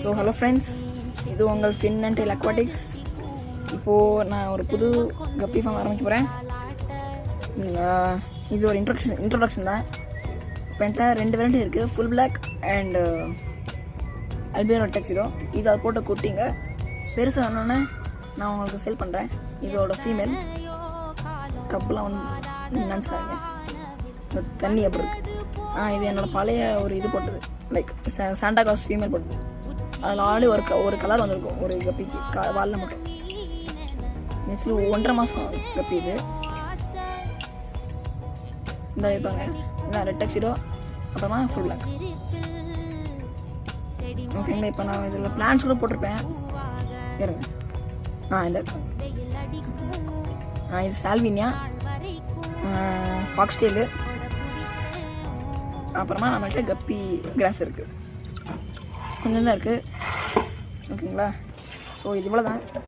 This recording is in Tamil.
ஸோ ஹலோ ஃப்ரெண்ட்ஸ், இது உங்கள் ஃபின் அண்ட் டெயில் அக்வாட்டிக்ஸ். இப்போது நான் ஒரு புது கப்பி ஃபார்ம் ஆரம்பிக்க போகிறேன். இது ஒரு இன்ட்ரொடக்ஷன் தான். இப்போ என்கிட்ட 2 வெரைட்டி இருக்குது, full black and albino tuxedo. இது அதை போட்டு குட்டிங்க பெருசாக ஆனோடனே நான் உங்களுக்கு சேல் பண்ணுறேன். இதோட ஃபீமேல் கப்பெலாம் வந்து நினச்சிக்காங்க, இந்த தண்ணி அப்படி இருக்குது. இது என்னோடய பழைய ஒரு இது போட்டது, லைக் சாண்டா கிளாஸ் ஃபீமேல் போட்டது. அதில் ஆல்ரெடி ஒரு கலர் வந்திருக்கும் ஒரு கப்பிக்கு வாலில் மட்டும். ஆக்சுவலி 1.5 மாதம் கப்பி இது. இந்த வைப்பாங்க ரெட் டெக்ஸிடோ, அப்புறமா ஃபுல் பிளாக். ஓகேங்களா, இப்போ நான் இதில் பிளான்ஸ் கூட போட்டிருப்பேன் இருங்க. இந்த இது சால்வினியா, ஃபாக்ஸ்டெயிலு, அப்புறமா நம்மள்கிட்ட கப்பி கிராஸ் இருக்குது, கொஞ்சம் தான் இருக்குது. ஓகேங்களா, ஸோ இது இவ்வளோ தான்.